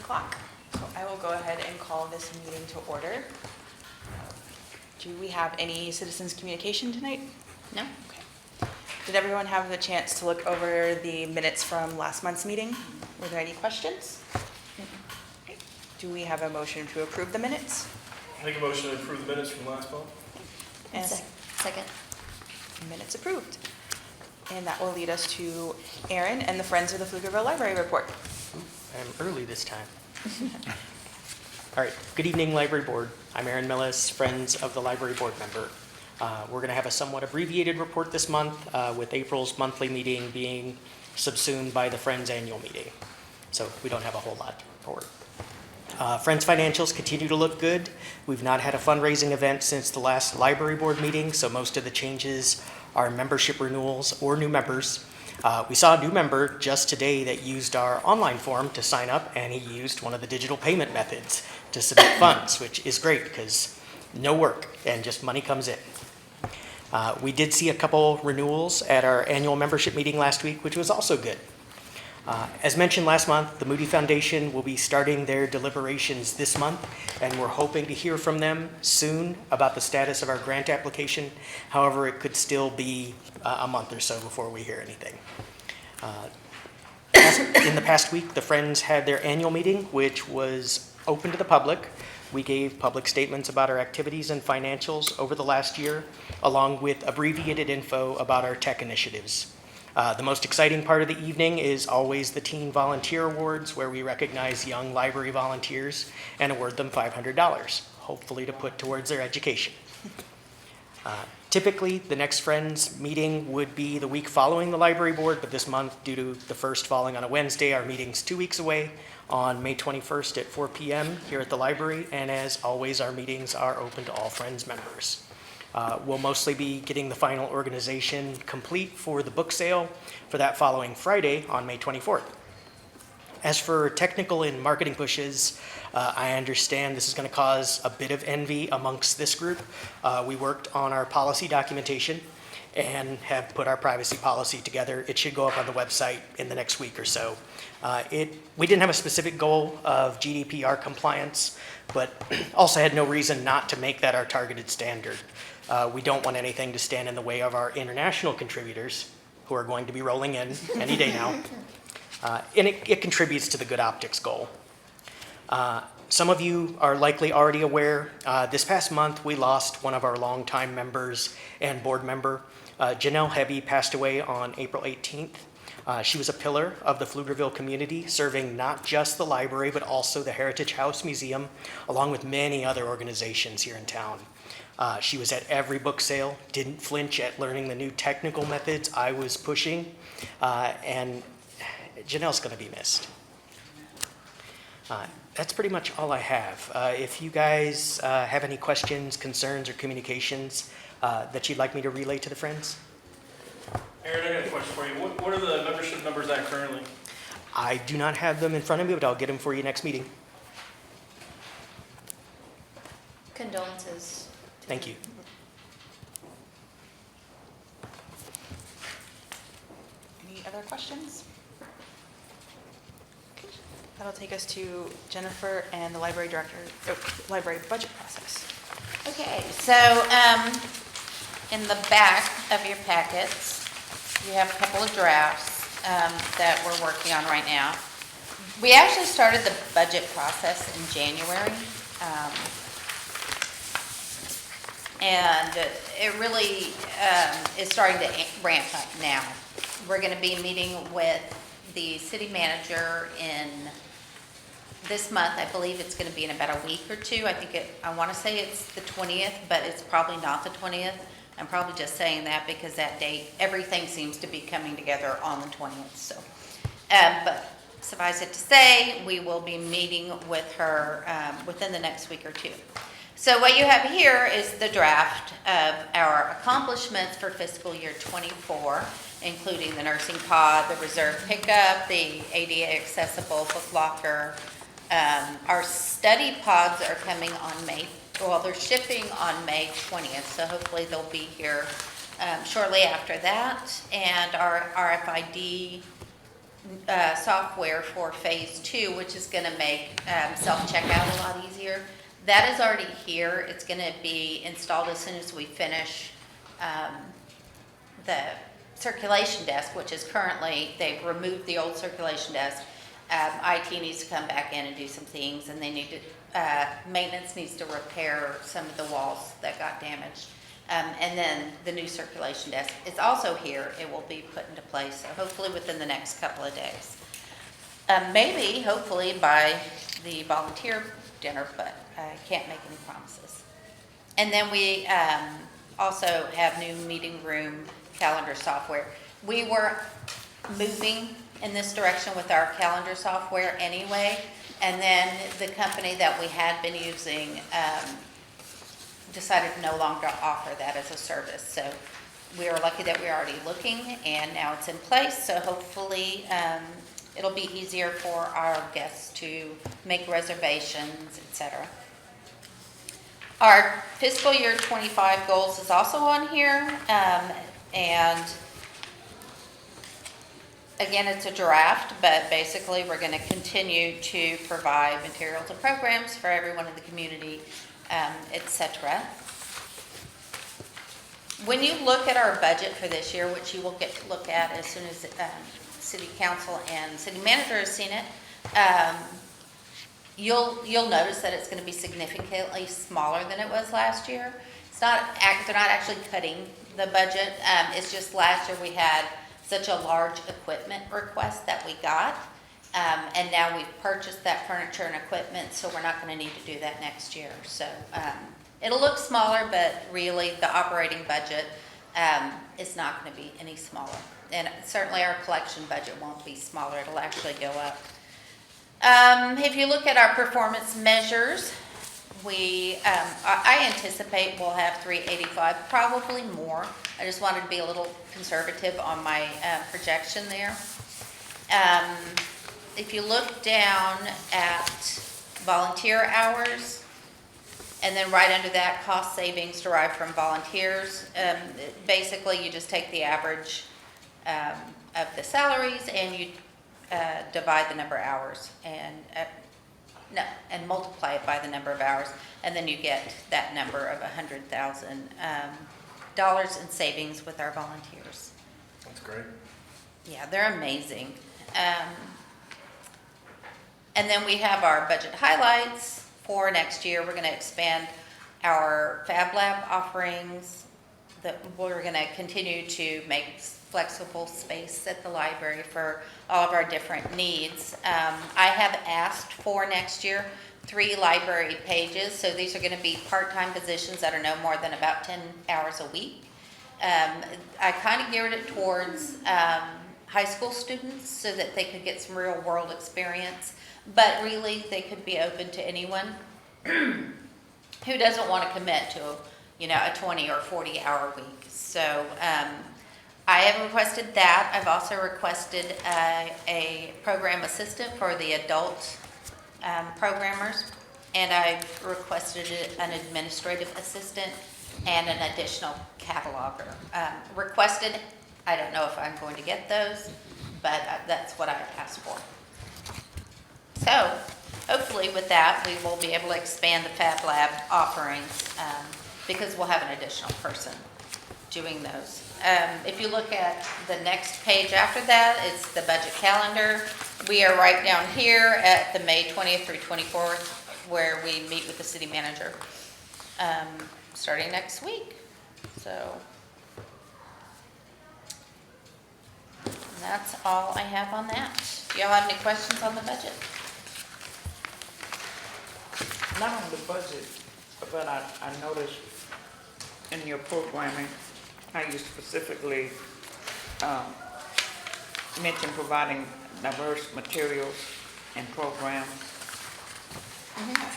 o'clock. So I will go ahead and call this meeting to order. Do we have any citizens communication tonight? No. Okay. Did everyone have the chance to look over the minutes from last month's meeting? Were there any questions? Okay. Do we have a motion to approve the minutes? Make a motion to approve the minutes from last month. And Second. minutes approved. And that will lead us to Aaron and the Friends of the Pflugerville Library report. I'm early this time. All right, good evening, Library Board. I'm Aaron Millis, Friends of the Library Board member. We're going to have a somewhat abbreviated report this month, with April's monthly meeting being subsumed by the Friends annual meeting. So we don't have a whole lot to report. Friends financials continue to look good. We've not had a fundraising event since the last Library Board meeting, so most of the changes are membership renewals or new members. We saw a new member just today that used our online form to sign up, and he used one of the digital payment methods to submit funds, which is great because no work and just money comes in. We did see a couple renewals at our annual membership meeting last week, which was also good. As mentioned last month, the Moody Foundation will be starting their deliberations this month, and we're hoping to hear from them soon about the status of our grant application. However, it could still be a month or so before we hear anything. In the past week, the Friends had their annual meeting, which was open to the public. We gave public statements about our activities and financials over the last year, along with abbreviated info about our tech initiatives. The most exciting part of the evening is always the Teen Volunteer Awards, where we recognize young library volunteers and award them $500, hopefully to put towards their education. Typically, the next Friends meeting would be the week following the Library Board, but this month, due to the first falling on a Wednesday, our meeting's 2 weeks away on May 21st at 4 p.m. here at the library, and as always, our meetings are open to all Friends members. We'll mostly be getting the final organization complete for the book sale for that following Friday on May 24th. As for technical and marketing pushes, I understand this is going to cause a bit of envy amongst this group. We worked on our policy documentation and have put our privacy policy together. It should go up on the website in the next week or so. We didn't have a specific goal of GDPR compliance, but also had no reason not to make that our targeted standard. We don't want anything to stand in the way of our international contributors, who are going to be rolling in any day now. And it contributes to the good optics goal. Some of you are likely already aware, this past month we lost one of our longtime members and board member. Janelle Hebe passed away on April 18th. She was a pillar of the Pflugerville community, serving not just the library, but also the Heritage House Museum, along with many other organizations here in town. She was at every book sale, didn't flinch at learning the new technical methods I was pushing, and Janelle's going to be missed. That's pretty much all I have. If you guys have any questions, concerns, or communications that you'd like me to relay to the Friends? Aaron, I got a question for you. What are the membership numbers at currently? I do not have them in front of me, but I'll get them for you next meeting. Condolences. Thank you. Any other questions? Okay. That'll take us to Jennifer and the library director, library budget process. Okay, so in the back of your packets, you have a couple of drafts that we're working on right now. We actually started the budget process in January. And it really is starting to ramp up now. We're going to be meeting with the city manager in this month. I believe it's going to be in about a week or two. I want to say it's the 20th, but it's probably not the 20th. I'm probably just saying that because that date, everything seems to be coming together on the 20th. So, but suffice it to say, we will be meeting with her within the next week or two. So what you have here is the draft of our accomplishments for fiscal year 24, including the nursing pod, the reserve pickup, the ADA accessible book locker. Our study pods are coming on they're shipping on May 20th, so hopefully they'll be here shortly after that. And our RFID software for phase 2, which is going to make self-checkout a lot easier. That is already here. It's going to be installed as soon as we finish the circulation desk, which is currently, they've removed the old circulation desk. IT needs to come back in and do some things, and they need to, maintenance needs to repair some of the walls that got damaged. And then the new circulation desk is also here. It will be put into place, so hopefully within the next couple of days. Maybe, hopefully, by the volunteer dinner, but I can't make any promises. And then we also have new meeting room calendar software. We were moving in this direction with our calendar software anyway, and then the company that we had been using decided to no longer offer that as a service. So we are lucky that we're already looking, and now it's in place. So hopefully it'll be easier for our guests to make reservations, etc. Our fiscal year 25 goals is also on here, and again, it's a draft, but basically we're going to continue to provide materials and programs for everyone in the community, etc. When you look at our budget for this year, which you will get to look at as soon as City Council and City Manager has seen it, you'll notice that it's going to be significantly smaller than it was last year. They're not actually cutting the budget. It's just last year we had such a large equipment request that we got. And now we've purchased that furniture and equipment, so we're not going to need to do that next year. So it'll look smaller, but really the operating budget is not going to be any smaller. And certainly our collection budget won't be smaller. It'll actually go up. If you look at our performance measures, I anticipate we'll have 385, probably more. I just wanted to be a little conservative on my projection there. If you look down at volunteer hours, and then right under that, cost savings derived from volunteers, basically you just take the average of the salaries and you divide the number of hours and multiply it by the number of hours, and then you get that number of $100,000 in savings with our volunteers. That's great. Yeah, they're amazing. And then we have our budget highlights for next year. We're going to expand our Fab Lab offerings. We're going to continue to make flexible space at the library for all of our different needs. I have asked for next year 3 library pages. So these are going to be part-time positions that are no more than about 10 hours a week. I kind of geared it towards high school students so that they could get some real world experience, but really they could be open to anyone who doesn't want to commit to a 20 or 40 hour week. So I have requested that. I've also requested a program assistant for the adult programmers, and I've requested an administrative assistant and an additional cataloger. Requested, I don't know if I'm going to get those, but that's what I asked for. So hopefully with that, we will be able to expand the Fab Lab offerings because we'll have an additional person doing those. If you look at the next page after that, it's the budget calendar. We are right down here at the May 20th through 24th, where we meet with the city manager starting next week. So that's all I have on that. Do y'all have any questions on the budget? Not on the budget, but I noticed in your programming how you specifically mentioned providing diverse materials and programs.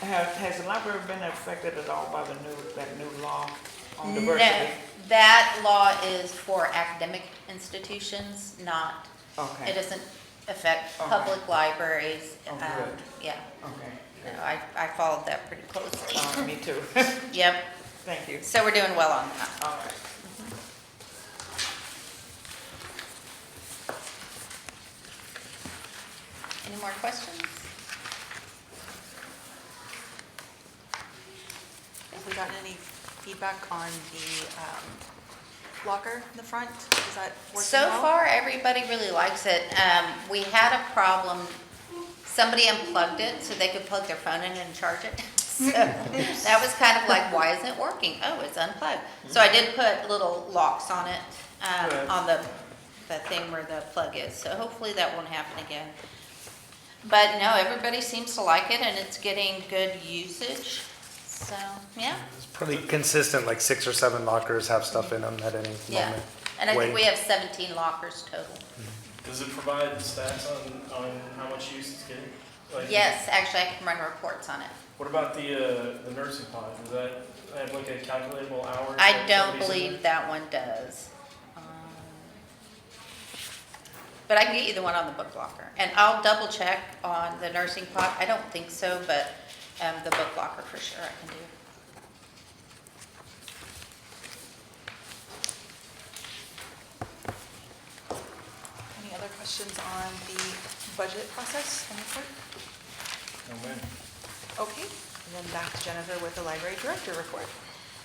Has the library been affected at all by that new law on diversity? No, that law is for academic institutions, not, Okay. it doesn't affect Okay. public libraries. Oh, good. Yeah, Okay. no, I followed that pretty closely. Me too. Yep, Thank you. so we're doing well on that. All right. Any more questions? Have we gotten any feedback on the locker in the front? Is that working So well? far, everybody really likes it. We had a problem, somebody unplugged it so they could plug their phone in and charge it. So that was kind of like, why isn't it working? Oh, it's unplugged. So I did put little locks on it, Good. on the thing where the plug is. So hopefully that won't happen again. But no, everybody seems to like it and it's getting good usage. So, yeah. It's pretty consistent, like 6 or 7 lockers have stuff in them at any Yeah. moment. And I think Wait. we have 17 lockers total. Does it provide stats on how much use it's getting? Like, Yes, actually, I can run reports on it. What about the nursing pod? Does that have like a calculatable hours? I that don't somebody's in believe that one does. But I can get you the one on the book locker. And I'll double check on the nursing pod. I don't think so, but the book locker for sure I can do. Any other questions on the budget process on the clerk? there? Oh, man. Okay, and then back to Jennifer with the library director report.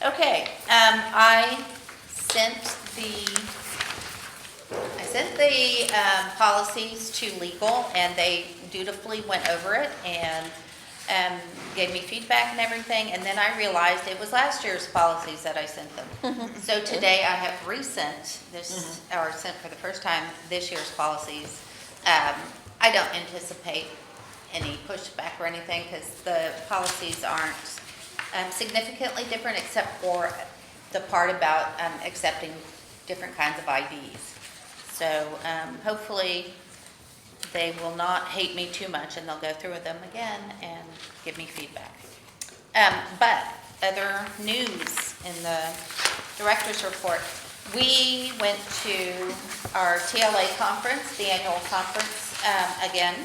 Okay, I sent the policies to legal, and they dutifully went over it and gave me feedback and everything, and then I realized it was last year's policies that I sent them. So today I have resent this, or sent for the first time, this year's policies. I don't anticipate any pushback or anything, because the policies aren't significantly different, except for the part about accepting different kinds of IDs. So hopefully they will not hate me too much, and they'll go through them again and give me feedback. But other news in the director's report. We went to our TLA conference, the annual conference, again.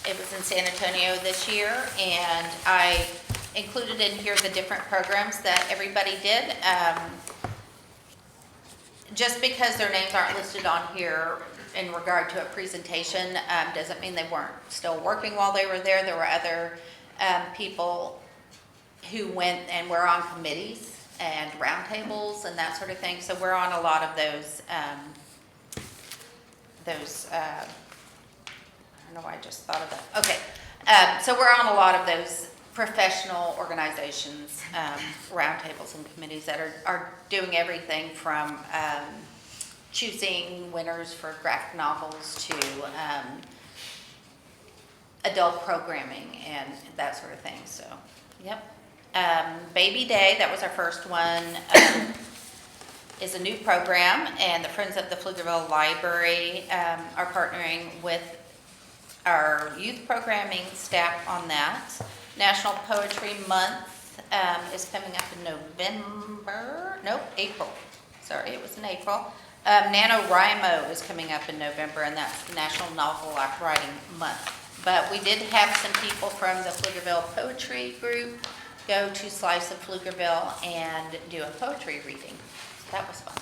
It was in San Antonio this year, and I included in here the different programs that everybody did. Just because their names aren't listed on here in regard to a presentation doesn't mean they weren't still working while they were there. There were other people who went and were on committees and roundtables and that sort of thing. So we're on a lot of those, I don't know why I just thought of that. Okay, so we're on a lot of those professional organizations, roundtables and committees that are doing everything from choosing winners for graphic novels to adult programming and that sort of thing. So, yep. Baby Day, that was our first one, is a new program, and the Friends of the Pflugerville Library are partnering with our youth programming staff on that. National Poetry Month is coming up in April. Sorry, it was in April. NaNoWriMo is coming up in November, and that's the National Novel Writing Month. But we did have some people from the Pflugerville Poetry Group go to Slice of Pflugerville and do a poetry reading. That was fun.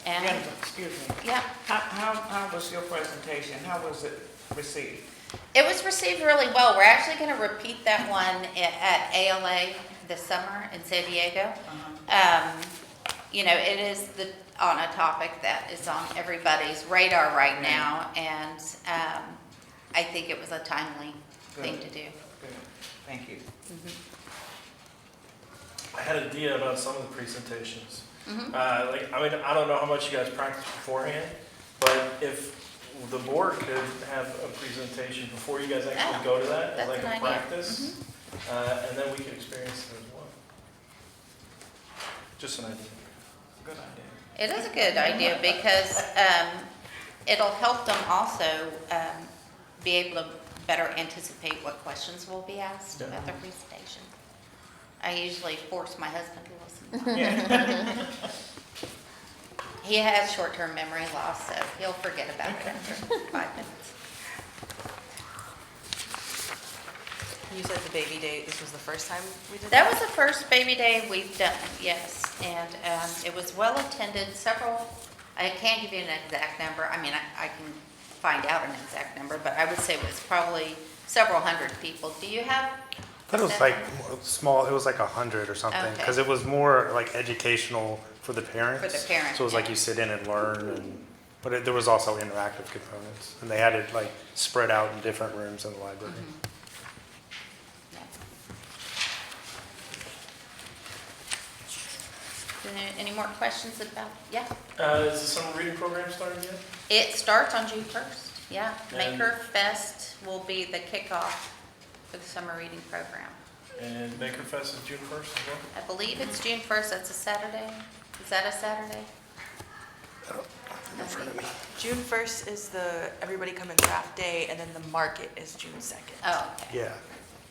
And, Jennifer, excuse me. yeah. How was your presentation? How was it received? It was received really well. We're actually going to repeat that one at ALA this summer in San Diego. You know, it is on a topic that is on everybody's radar right now, and I think it was a timely thing to do. Good. Thank you. I had an idea about some of the presentations. I don't know how much you guys practice beforehand, but if the board could have a presentation before you guys actually go to that, as that's like an a idea. practice, and then we could experience it as well. Just an idea. Good idea. It is a good idea because it'll help them also be able to better anticipate what questions will be asked about their presentation. I usually force my husband to listen. He has short-term memory loss, so he'll forget about it after 5 minutes. You said the baby day, this was the first time we did That was the first baby day we've done, yes, and it was well attended. I can't give you an exact number. I mean, I can find out an exact number, but I would say it was probably several hundred people. Do you have? I thought it was like small, it was like 100 or something, Okay. because it was more like educational for the parents. For the parents, So it was like yeah. you sit in and learn, but there was also interactive components, and they had it like spread out in different rooms in the library. Any more questions about, yeah? Is the summer reading program started yet? It starts on June 1st, yeah. And- Maker Fest will be the kickoff for the summer reading program. And Maker Fest is June 1st as well? I believe it's June 1st, that's a Saturday. Is that a Saturday? June 1st is the everybody come and craft day, and then the market is June 2nd. Oh, okay. Yeah.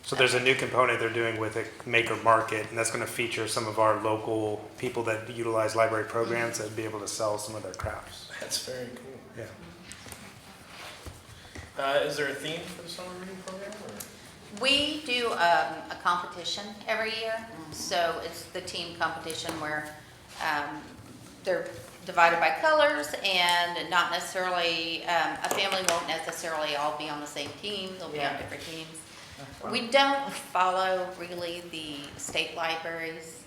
So there's a new component they're doing with a Maker Market, and that's going to feature some of our local people that utilize library programs that be able to sell some of their crafts. That's very cool. Yeah. Is there a theme for the summer reading program? Or? We do a competition every year, so it's the team competition where they're divided by colors and not necessarily, a family won't necessarily all be on the same team, they'll be on different teams. We don't follow really the state libraries,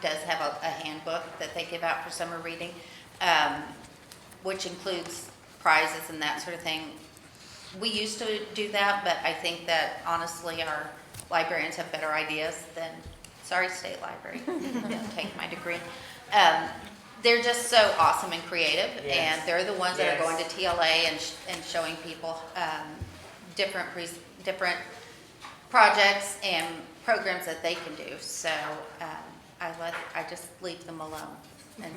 does have a handbook that they give out for summer reading, which includes prizes and that sort of thing. We used to do that, but I think that honestly our librarians have better ideas than, sorry, state library, don't take my degree. They're just so awesome and creative, and they're the ones that are going to TLA and showing people different projects and programs that they can do. So I just leave them alone and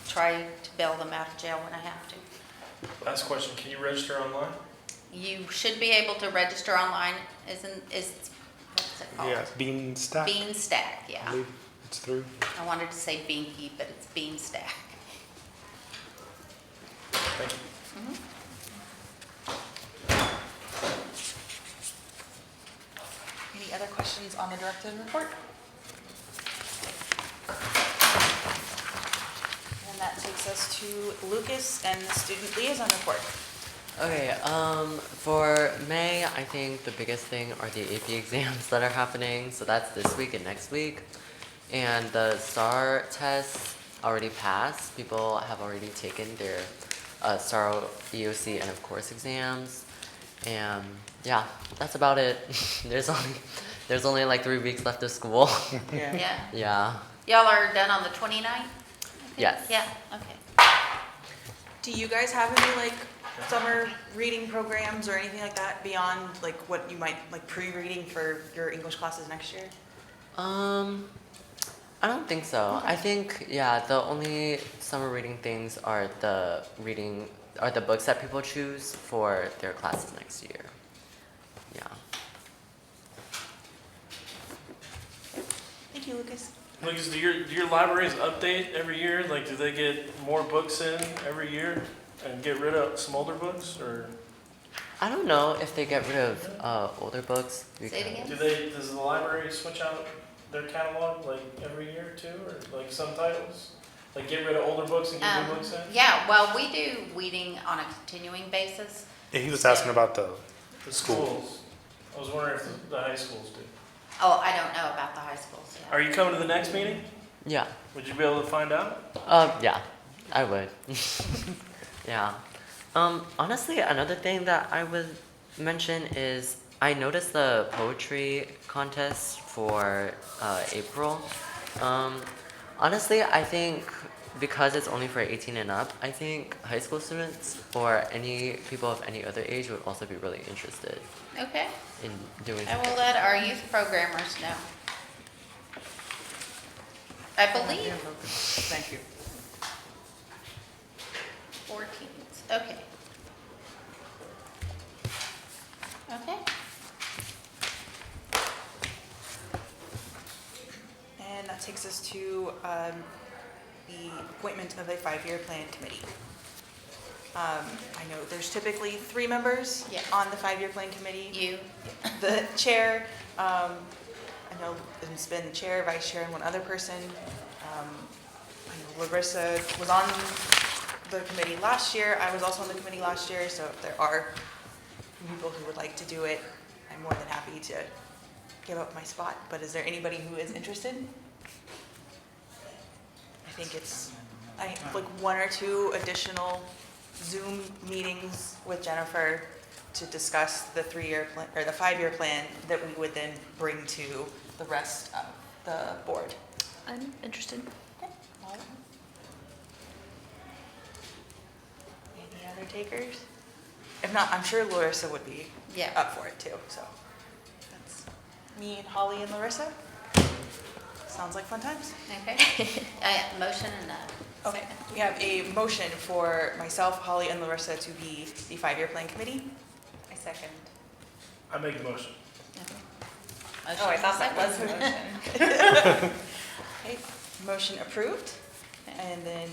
try to bail them out of jail when I have to. Last question, can you register online? You should be able to register online, what's it called? Yeah, Beanstack. Beanstack, I yeah. believe it's through. I wanted to say Beankeep, but it's Beanstack. Thank you. Any other questions on the director's report? And that takes us to Lucas and the student liaison report. Okay, for May, I think the biggest thing are the AP exams that are happening. So that's this week and next week. And the STAR tests already passed. People have already taken their STAR EOC and of course exams. And yeah, that's about it. There's only like 3 weeks left of school. Yeah. Yeah. Y'all are done on the 29th? I think? Yes. Yeah, okay. Do you guys have any like summer reading programs or anything like that beyond like what you might like pre-reading for your English classes next year? I don't think so. I think, yeah, the only summer reading things are the books that people choose for their classes next year. Yeah. Thank you, Lucas. Lucas, do your libraries update every year? Like, do they get more books in every year and get rid of some older books, or I don't know if they get rid of older books. Say it again? does the library switch out their catalog like every year too, or like some titles? Like get rid of older books and get new books in? Yeah, well, we do weeding on a continuing basis. Yeah, he was asking about the The schools. I was wondering if the high schools do. Oh, I don't know about the high schools yet. Are you coming to the next meeting? Yeah. Would you be able to find out? Yeah, I would. Yeah. Honestly, another thing that I would mention is I noticed the poetry contest for April. Honestly, I think because it's only for 18 and up, I think high school students or any people of any other age would also be really interested Okay, in doing I will something. let our youth programmers know. I believe Thank you. 14th, okay. Okay, And that takes us to the appointment of a 5-year plan committee. I know there's typically 3 members Yeah. on the 5-year plan committee. you, The chair, I know it's been chair, vice chair, and one other person. I know Larissa was on the committee last year. I was also on the committee last year, so if there are people who would like to do it, I'm more than happy to give up my spot. But is there anybody who is interested? I think it's like 1 or 2 additional Zoom meetings with Jennifer to discuss the 3-year plan or the 5-year plan that we would then bring to the rest of the board. I'm interested. Any other takers? If not, I'm sure Larissa would be Yeah. up for it too, so. That's me and Holly and Larissa. Sounds like fun times. Okay. Motion and Okay, we have a motion for myself, Holly, and Larissa to be the 5-year plan committee. I second. I make the motion. Oh, I thought that was motion. Okay, motion approved, and then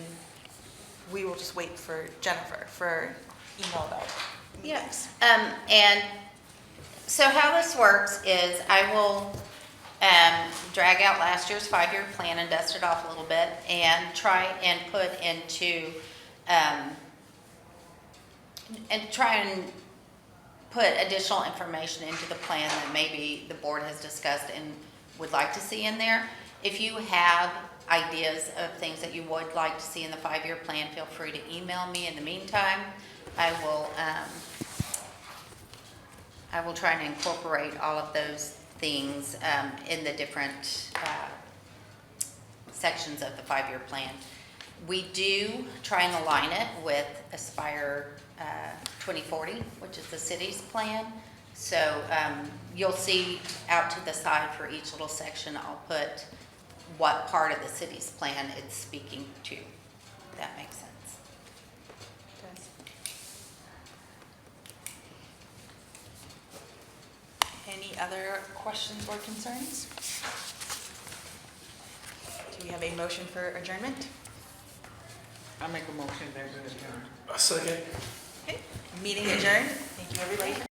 we will just wait for Jennifer for email about meetings. And so how this works is I will drag out last year's 5-year plan and dust it off a little bit and try and put into, and put additional information into the plan that maybe the board has discussed and would like to see in there. If you have ideas of things that you would like to see in the 5-year plan, feel free to email me. In the meantime, I will try and incorporate all of those things in the different sections of the 5-year plan. We do try and align it with Aspire 2040, which is the city's plan. So you'll see out to the side for each little section, I'll put what part of the city's plan it's speaking to, if that makes sense. Any other questions or concerns? Do we have a motion for adjournment? I make a motion that we adjourn. A second. Okay, meeting adjourned. Thank you, everybody, for